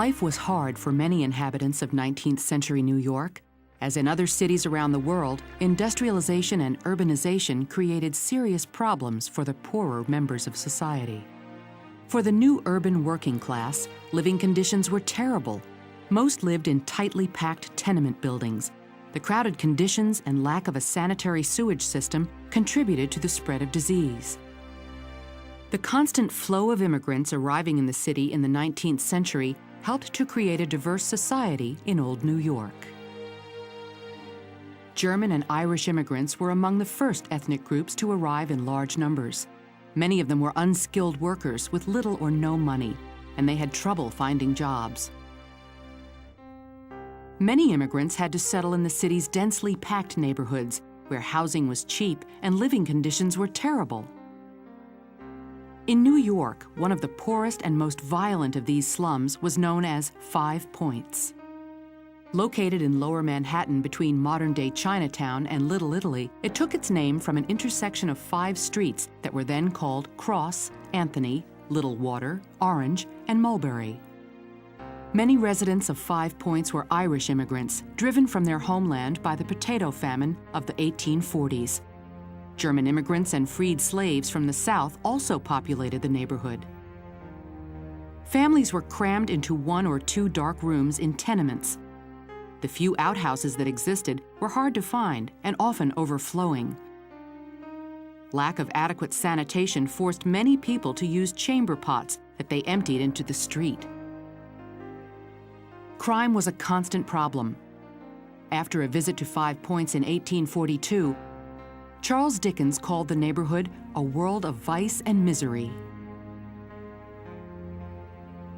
Life was hard for many inhabitants of 19th century New York. As in other cities around the world, industrialization and urbanization created serious problems for the poorer members of society. For the new urban working class, living conditions were terrible. Most lived in tightly packed tenement buildings. The crowded conditions and lack of a sanitary sewage system contributed to the spread of disease. The constant flow of immigrants arriving in the city in the 19th century helped to create a diverse society in Old New York. German and Irish immigrants were among the first ethnic groups to arrive in large numbers. Many of them were unskilled workers with little or no money, and they had trouble finding jobs. Many immigrants had to settle in the city's densely packed neighborhoods, where housing was cheap and living conditions were terrible. In New York, one of the poorest and most violent of these slums was known as Five Points. Located in Lower Manhattan between modern-day Chinatown and Little Italy, it took its name from an intersection of 5 streets that were then called Cross, Anthony, Little Water, Orange, and Mulberry. Many residents of Five Points were Irish immigrants, driven from their homeland by the potato famine of the 1840s. German immigrants and freed slaves from the South also populated the neighborhood. Families were crammed into 1 or 2 dark rooms in tenements. The few outhouses that existed were hard to find and often overflowing. Lack of adequate sanitation forced many people to use chamber pots that they emptied into the street. Crime was a constant problem. After a visit to Five Points in 1842, Charles Dickens called the neighborhood a world of vice and misery.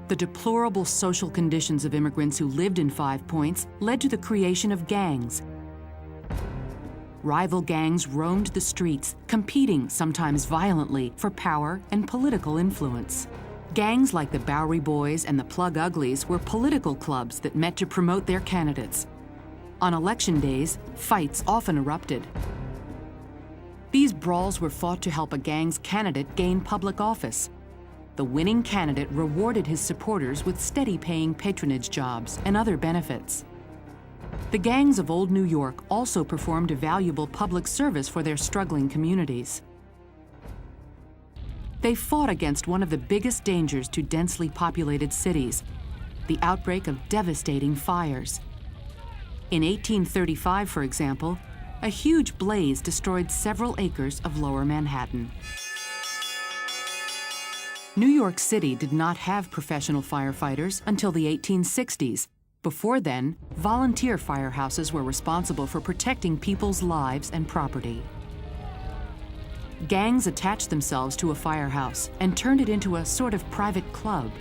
The deplorable social conditions of immigrants who lived in Five Points led to the creation of gangs. Rival gangs roamed the streets, competing, sometimes violently, for power and political influence. Gangs like the Bowery Boys and the Plug Uglies were political clubs that met to promote their candidates. On election days, fights often erupted. These brawls were fought to help a gang's candidate gain public office. The winning candidate rewarded his supporters with steady-paying patronage jobs and other benefits. The gangs of Old New York also performed a valuable public service for their struggling communities. They fought against one of the biggest dangers to densely populated cities, the outbreak of devastating fires. In 1835, for example, a huge blaze destroyed several acres of Lower Manhattan. New York City did not have professional firefighters until the 1860s. Before then, volunteer firehouses were responsible for protecting people's lives and property. Gangs attached themselves to a firehouse and turned it into a sort of private club.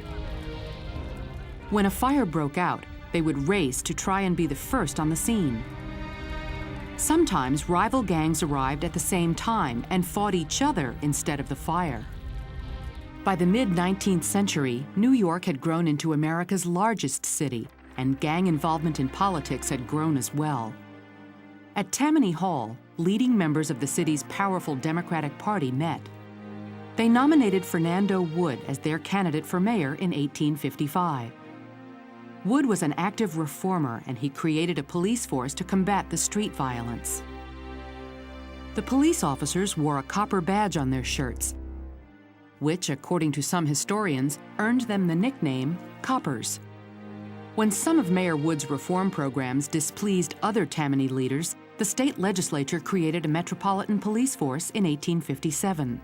When a fire broke out, they would race to try and be the first on the scene. Sometimes rival gangs arrived at the same time and fought each other instead of the fire. By the mid-19th century, New York had grown into America's largest city, and gang involvement in politics had grown as well. At Tammany Hall, leading members of the city's powerful Democratic Party met. They nominated Fernando Wood as their candidate for mayor in 1855. Wood was an active reformer, and he created a police force to combat the street violence. The police officers wore a copper badge on their shirts, which, according to some historians, earned them the nickname Coppers. When some of Mayor Wood's reform programs displeased other Tammany leaders, the state legislature created a metropolitan police force in 1857.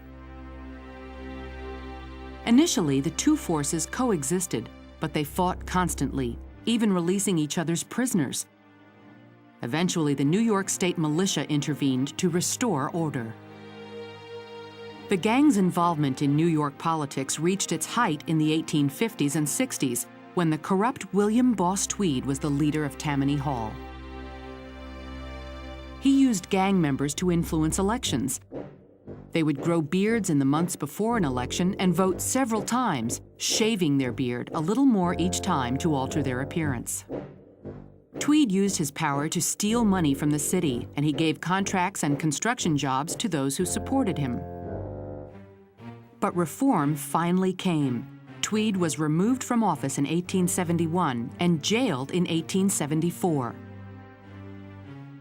Initially, the two forces coexisted, but they fought constantly, even releasing each other's prisoners. Eventually, the New York State Militia intervened to restore order. The gang's involvement in New York politics reached its height in the 1850s and 60s, when the corrupt William Boss Tweed was the leader of Tammany Hall. He used gang members to influence elections. They would grow beards in the months before an election and vote several times, shaving their beard a little more each time to alter their appearance. Tweed used his power to steal money from the city, and he gave contracts and construction jobs to those who supported him. But reform finally came. Tweed was removed from office in 1871 and jailed in 1874.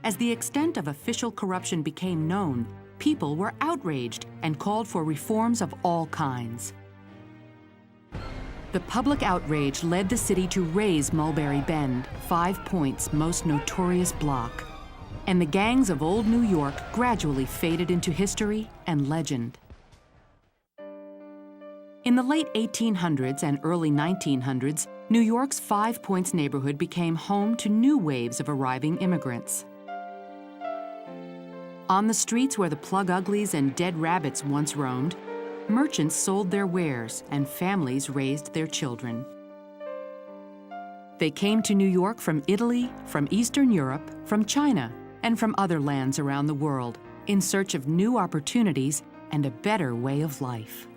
As the extent of official corruption became known, people were outraged and called for reforms of all kinds. The public outrage led the city to raze Mulberry Bend, 5 Point's most notorious block, and the gangs of old New York gradually faded into history and legend. In the late 1800s and early 1900s, New York's 5 Points neighborhood became home to new waves of arriving immigrants. On the streets where the plug uglies and dead rabbits once roamed, merchants sold their wares and families raised their children. They came to New York from Italy, from Eastern Europe, from China, and from other lands around the world in search of new opportunities and a better way of life.